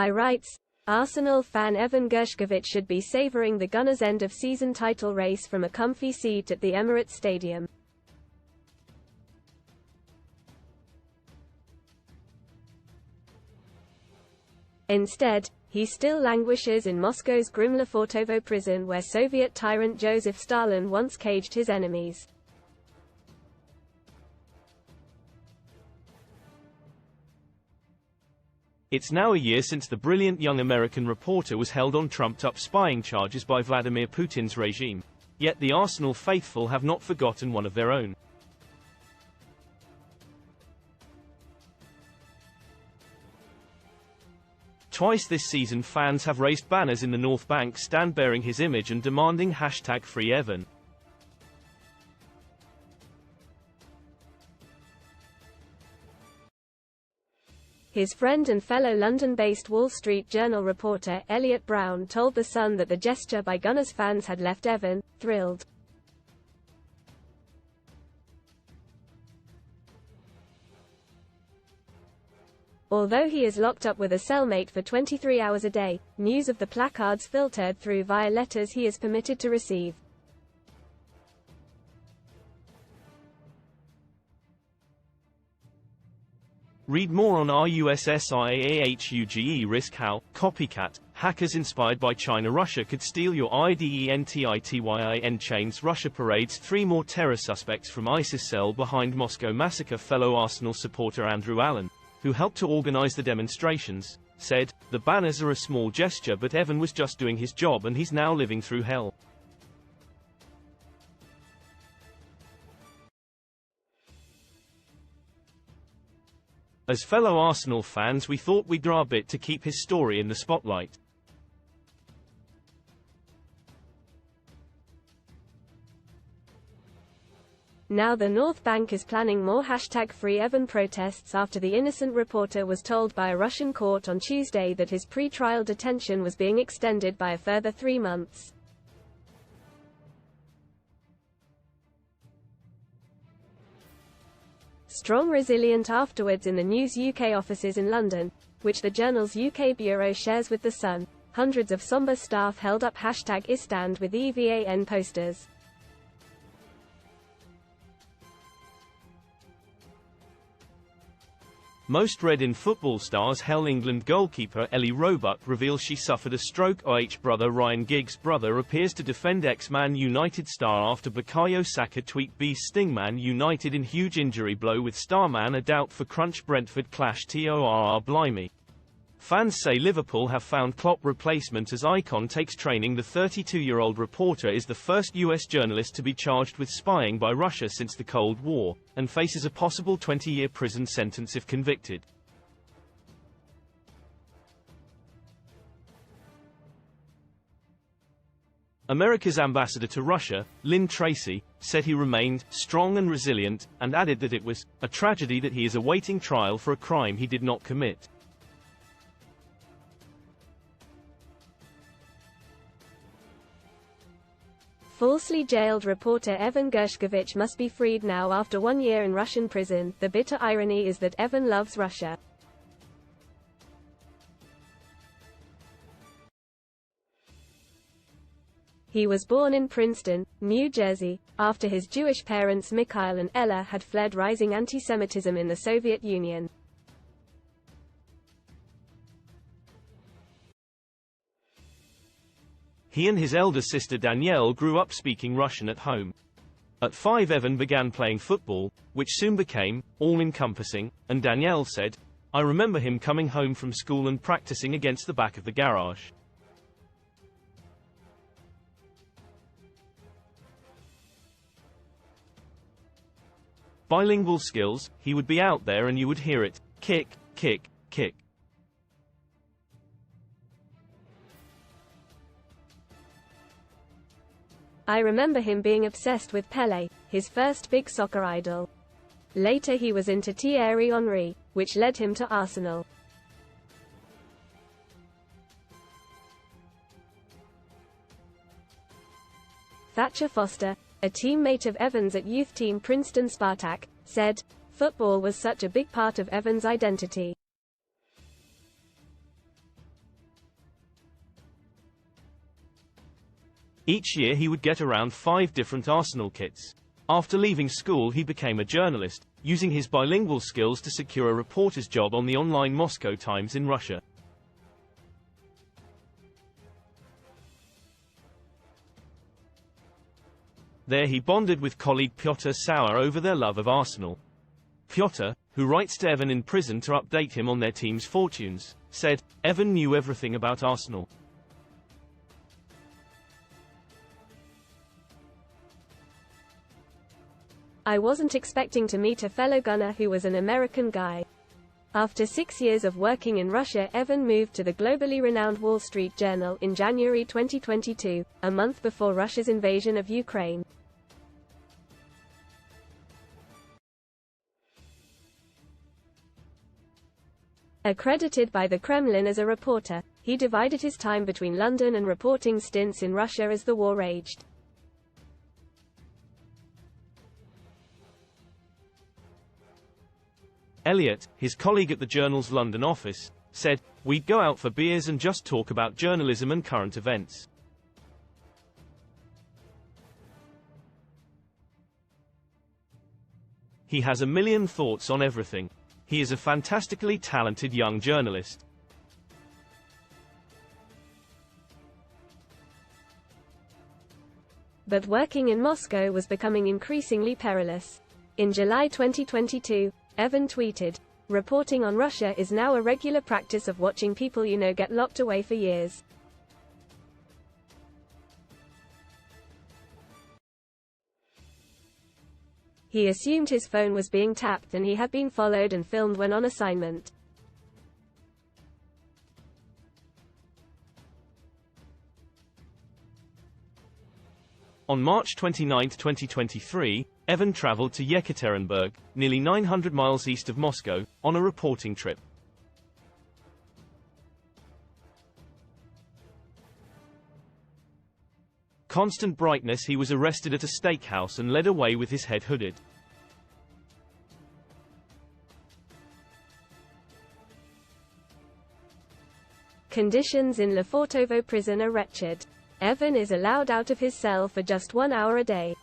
By rights, Arsenal fan Evan Gershkovich should be savouring the Gunners' end-of-season title race from a comfy seat at the Emirates Stadium. Instead, he still languishes in Moscow's grim Lefortovo prison where Soviet tyrant Joseph Stalin once caged his enemies. It's now a year since the brilliant young American reporter was held on trumped-up spying charges by Vladimir Putin's regime. Yet the Arsenal faithful have not forgotten one of their own. Twice this season fans have raised banners in the North Bank stand bearing his image and demanding #FreeEvan. His friend and fellow London-based Wall Street Journal reporter Elliot Brown told The Sun that the gesture by Gunners fans had left Evan thrilled. Although he is locked up with a cellmate for 23 hours a day, news of the placards filtered through via letters he is permitted to receive. Read more on RUSSIAAHUGE risk how, copycat, hackers inspired by China-Russia could steal your IDENTITYIN chains. Russia parades 3 more terror suspects from ISIS cell behind Moscow massacre. Fellow Arsenal supporter Andrew Allen, who helped to organize the demonstrations, said, "The banners are a small gesture but Evan was just doing his job and he's now living through hell." As fellow Arsenal fans, we thought we'd do our bit to keep his story in the spotlight. Now the North Bank is planning more #FreeEvan protests after the innocent reporter was told by a Russian court on Tuesday that his pre-trial detention was being extended by a further 3 months. Strong resilient afterwards in the News UK offices in London, which the journal's UK bureau shares with The Sun. Hundreds of somber staff held up #ISTAND with EVAN posters. Most read in football stars. Hell England goalkeeper Ellie Roebuck reveals she suffered a stroke. Brother Ryan Giggs' brother appears to defend ex-Man United star after Bukayo Saka tweet beast sting Man United in huge injury blow with Starman a doubt for Crunch Brentford clash. TORR blimey. Fans say Liverpool have found Klopp replacement as Icon takes training. The 32-year-old reporter is the first US journalist to be charged with spying by Russia since the Cold War, and faces a possible 20-year prison sentence if convicted. America's ambassador to Russia, Lynn Tracy, said he remained strong and resilient, and added that it was a tragedy that he is awaiting trial for a crime he did not commit. Falsely jailed reporter Evan Gershkovich must be freed now after 1 year in Russian prison. The bitter irony is that Evan loves Russia. He was born in Princeton, New Jersey, after his Jewish parents Mikhail and Ella had fled rising anti-Semitism in the Soviet Union. He and his elder sister Danielle grew up speaking Russian at home. At 5 Evan began playing football, which soon became all-encompassing, and Danielle said, "I remember him coming home from school and practicing against the back of the garage." Bilingual skills, he would be out there and you would hear it, kick, kick, kick. I remember him being obsessed with Pelé, his first big soccer idol. Later he was into Thierry Henry, which led him to Arsenal. Thatcher Foster, a teammate of Evans at youth team Princeton Spartak, said, "Football was such a big part of Evans' identity. Each year he would get around 5 different Arsenal kits. After leaving school he became a journalist, using his bilingual skills to secure a reporter's job on the online Moscow Times in Russia. There he bonded with colleague Pyotr Sauer over their love of Arsenal. Pyotr, who writes to Evan in prison to update him on their team's fortunes, said, "Evan knew everything about Arsenal. I wasn't expecting to meet a fellow gunner who was an American guy." After 6 years of working in Russia, Evan moved to the globally renowned Wall Street Journal in January 2022, a month before Russia's invasion of Ukraine. Accredited by the Kremlin as a reporter, he divided his time between London and reporting stints in Russia as the war raged. Elliot, his colleague at the Journal's London office, said, "We'd go out for beers and just talk about journalism and current events." He has a million thoughts on everything. He is a fantastically talented young journalist. But working in Moscow was becoming increasingly perilous. In July 2022, Evan tweeted, "Reporting on Russia is now a regular practice of watching people you know get locked away for years." He assumed his phone was being tapped and he had been followed and filmed when on assignment. On March 29, 2023, Evan traveled to Yekaterinburg, nearly 900 miles east of Moscow, on a reporting trip. Constant brightness. He was arrested at a steakhouse and led away with his head hooded. Conditions in Lefortovo prison are wretched. Evan is allowed out of his cell for just 1 hour a day.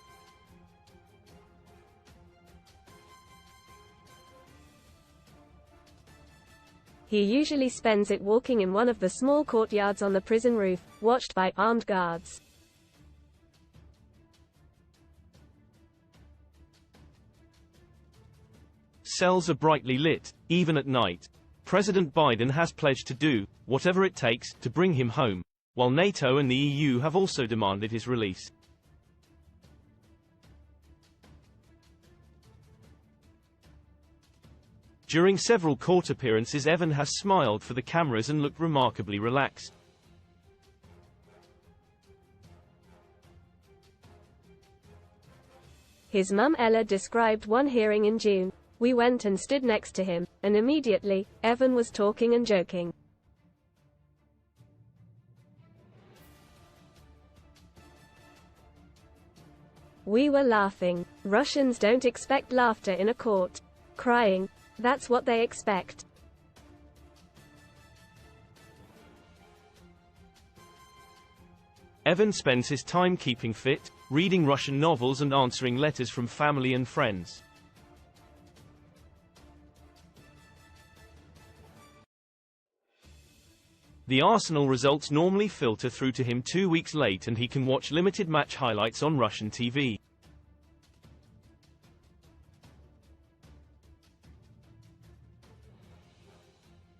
He usually spends it walking in one of the small courtyards on the prison roof, watched by armed guards. Cells are brightly lit, even at night. President Biden has pledged to do whatever it takes to bring him home, while NATO and the EU have also demanded his release. During several court appearances, Evan has smiled for the cameras and looked remarkably relaxed. His mum Ella described one hearing in June. "We went and stood next to him, and immediately, Evan was talking and joking. We were laughing. Russians don't expect laughter in a court. Crying. That's what they expect." Evan spends his time keeping fit, reading Russian novels and answering letters from family and friends. The Arsenal results normally filter through to him 2 weeks late and he can watch limited match highlights on Russian TV.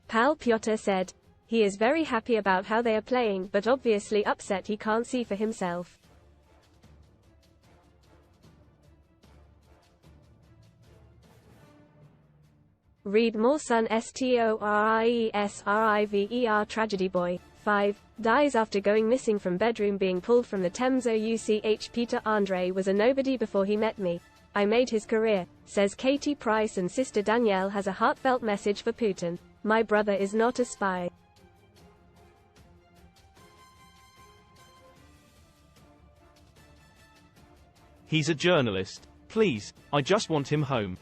Pal Pyotr said, "He is very happy about how they are playing, but obviously upset he can't see for himself." Read more. Son STORIESRIVER tragedy boy, 5, dies after going missing from bedroom being pulled from the Thames. OUCH Peter Andre was a nobody before he met me. I made his career, says Katie Price, and sister Danielle has a heartfelt message for Putin. My brother is not a spy. He's a journalist. Please, I just want him home.